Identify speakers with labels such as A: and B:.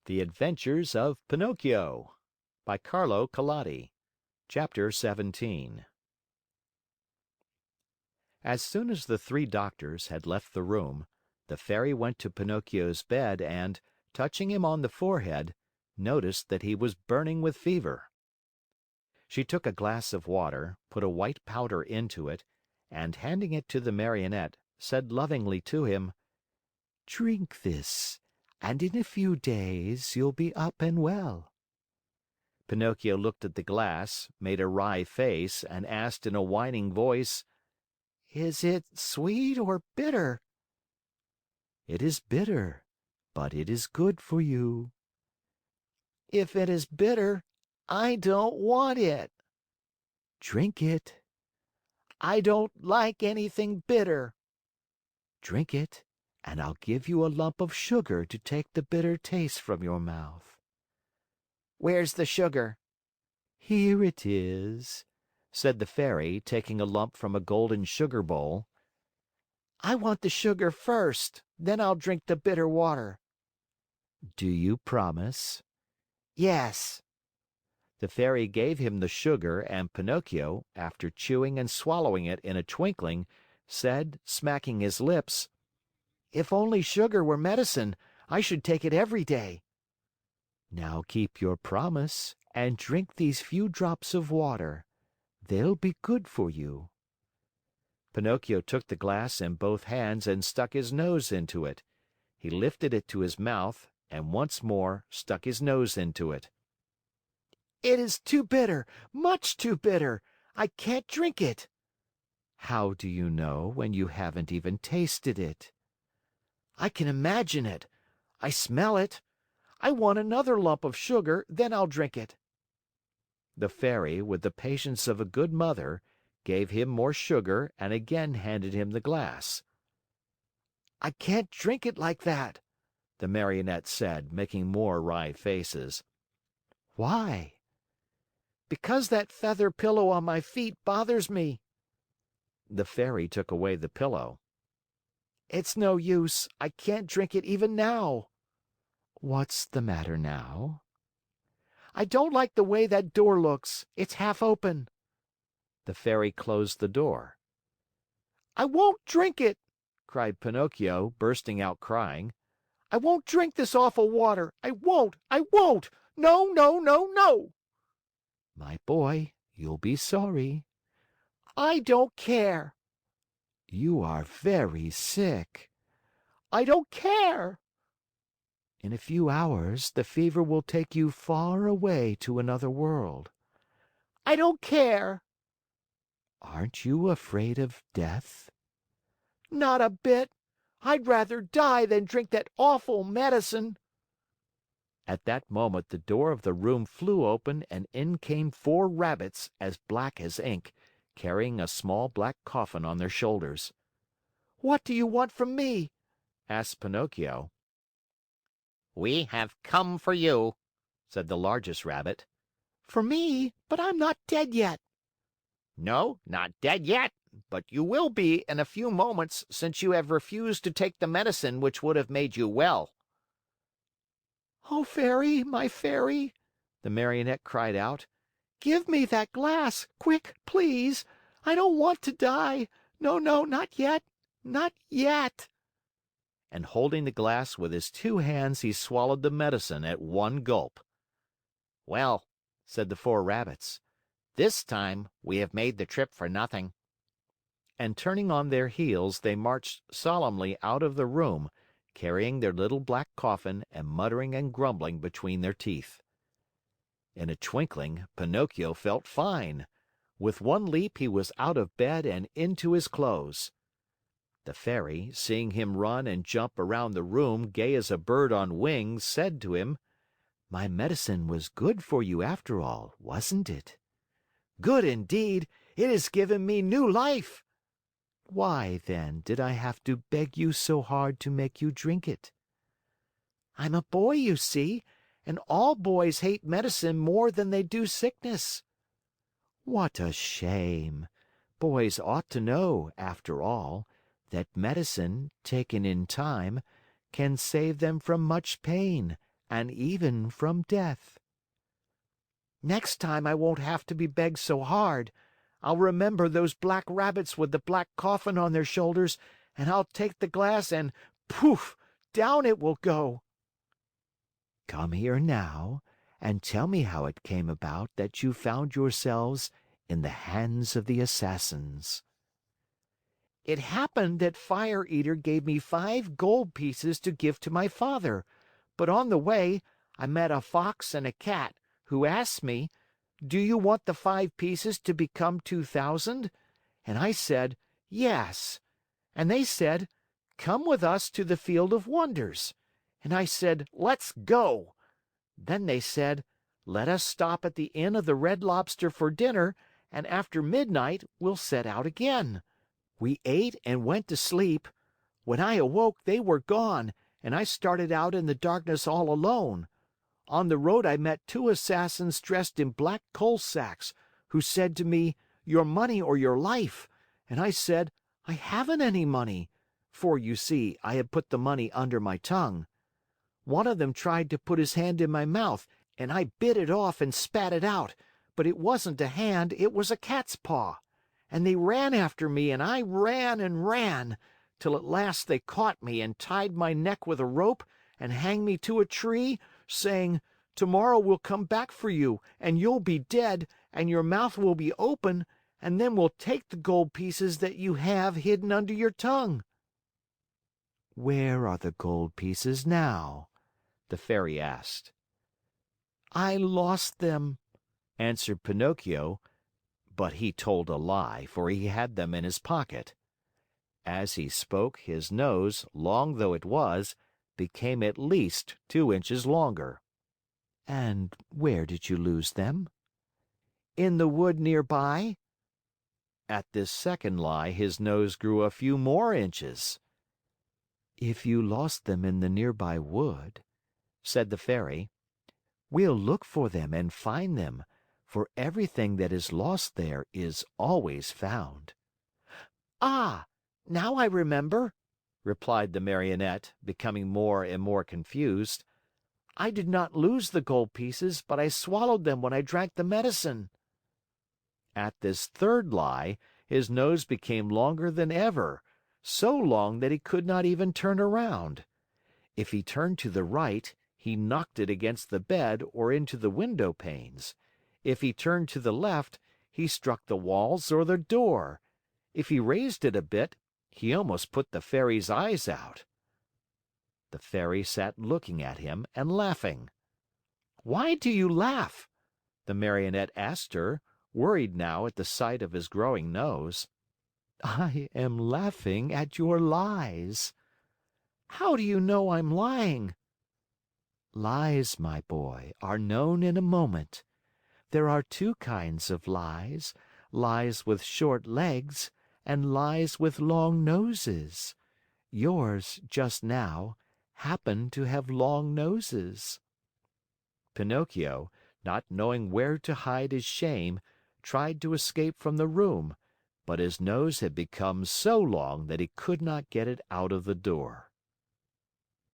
A: The Adventures of Pinocchio by Carlo Collodi. Chapter 17 As soon as the three doctors had left the room, the Fairy went to Pinocchio's bed and, touching him on the forehead, noticed that he was burning with fever. She took a glass of water, put a white powder into it, and handing it to the Marionette, said lovingly to him, "Drink this, and in a few days you'll be up and well." Pinocchio looked at the glass, made a wry face, and asked in a whining voice, "Is it sweet or bitter?" "It is bitter, but it is good for you."
B: "If it is bitter, I don't want it."
A: "Drink it."
B: "I don't like anything bitter."
A: "Drink it, and I'll give you a lump of sugar to take the bitter taste from your mouth."
B: "Where's the sugar?"
A: "Here it is," said the Fairy, taking a lump from a golden sugar bowl.
B: "I want the sugar first, then I'll drink the bitter water."
A: "Do you promise?"
B: "Yes."
A: The Fairy gave him the sugar and Pinocchio, after chewing and swallowing it in a twinkling, said, smacking his lips,
B: "If only sugar were medicine, I should take it every day."
A: "Now keep your promise and drink these few drops of water. They'll be good for you." Pinocchio took the glass in both hands and stuck his nose into it. He lifted it to his mouth and once more stuck his nose into it.
B: "It is too bitter, much too bitter. I can't drink it."
A: "How do you know when you haven't even tasted it?"
B: "I can imagine it. I smell it. I want another lump of sugar, then I'll drink it."
A: The Fairy, with the patience of a good mother, gave him more sugar and again handed him the glass.
B: "I can't drink it like that,"
A: the Marionette said, making more wry faces.
B: "Why?" "Because that feather pillow on my feet bothers me."
A: The Fairy took away the pillow.
B: "It's no use. I can't drink it even now."
A: "What's the matter now?"
B: "I don't like the way that door looks. It's half open."
A: The Fairy closed the door.
B: "I won't drink it!"
A: cried Pinocchio, bursting out crying.
B: "I won't drink this awful water. I won't! I won't! No, no, no, no!"
A: "My boy, you'll be sorry."
B: "I don't care."
A: "You are very sick."
B: "I don't care."
A: "In a few hours, the fever will take you far away to another world."
B: "I don't care."
A: "Aren't you afraid of death?"
B: "Not a bit. I'd rather die than drink that awful medicine."
A: At that moment, the door of the room flew open and in came four rabbits as black as ink, carrying a small black coffin on their shoulders.
B: "What do you want from me?"
A: asked Pinocchio.
C: "We have come for you,"
A: said the largest rabbit.
B: "For me? But I'm not dead yet."
C: "No, not dead yet, but you will be in a few moments since you have refused to take the medicine which would have made you well."
B: "Oh, Fairy, my Fairy," the Marionette cried out, "give me that glass, quick, please. I don't want to die. No, no, not yet. Not yet."
A: And holding the glass with his two hands, he swallowed the medicine at one gulp.
C: "Well," said the four rabbits, "this time we have made the trip for nothing."
A: And turning on their heels, they marched solemnly out of the room, carrying their little black coffin and muttering and grumbling between their teeth. In a twinkling, Pinocchio felt fine. With one leap, he was out of bed and into his clothes. The Fairy, seeing him run and jump around the room gay as a bird on wings, said to him, "My medicine was good for you after all, wasn't it?"
B: "Good indeed! It has given me new life."
A: "Why, then, did I have to beg you so hard to make you drink it?"
B: "I'm a boy, you see, and all boys hate medicine more than they do sickness."
A: "What a shame! Boys ought to know, after all, that medicine, taken in time, can save them from much pain
B: and even from death. Next time I won't have to be begged so hard. I'll remember those black rabbits with the black coffin on their shoulders, and I'll take the glass and poof! Down it will go. Come here now and tell me how it came about that you found yourselves in the hands of the assassins. It happened that Fire Eater gave me 5 gold pieces to give to my father, but on the way I met a fox and a cat, who asked me, "Do you want the 5 pieces to become 2,000?" And I said, "Yes." And they said, "Come with us to the Field of Wonders." And I said, "Let's go." Then they said, "Let us stop at the Inn of the Red Lobster for dinner, and after midnight we'll set out again." We ate and went to sleep. When I awoke, they were gone, and I started out in the darkness all alone. On the road I met 2 assassins dressed in black coal sacks, who said to me, "Your money or your life." And I said, "I haven't any money," for, you see, I had put the money under my tongue. One of them tried to put his hand in my mouth, and I bit it off and spat it out, but it wasn't a hand, it was a cat's paw. And they ran after me and I ran and ran, till at last they caught me and tied my neck with a rope and hanged me to a tree, saying, "Tomorrow we'll come back for you, and you'll be dead, and your mouth will be open, and then we'll take the gold pieces that you have hidden under your tongue." "Where are the gold pieces now?" the Fairy asked. "I lost them," answered Pinocchio, but he told a lie, for he had them in his pocket. As he spoke, his nose, long though it was, became at least 2 inches longer. "And where did you lose them?" "In the wood near by." At this second lie, his nose grew a few more inches. "If you lost them in the nearby wood," said the Fairy, "we'll look for them and find them, for everything that is lost there is always found." "Ah, now I remember," replied the Marionette, becoming more and more confused. "I did not lose the gold pieces, but I swallowed them when I drank the medicine." At this third lie, his nose became longer than ever, so long that he could not even turn around. If he turned to the right, he knocked it against the bed or into the window panes. If he turned to the left, he struck the walls or the door. If he raised it a bit, he almost put the Fairy's eyes out. The Fairy sat looking at him and laughing. "Why do you laugh?" the Marionette asked her, worried now at the sight of his growing nose. "I am laughing at your lies." "How do you know I'm lying?" "Lies, my boy, are known in a moment. There are 2 kinds of lies, lies with short legs and lies with long noses. Yours, just now, happen to have long noses." Pinocchio, not knowing where to hide his shame, tried to escape from the room, but his nose had become so long that he could not get it out of the door.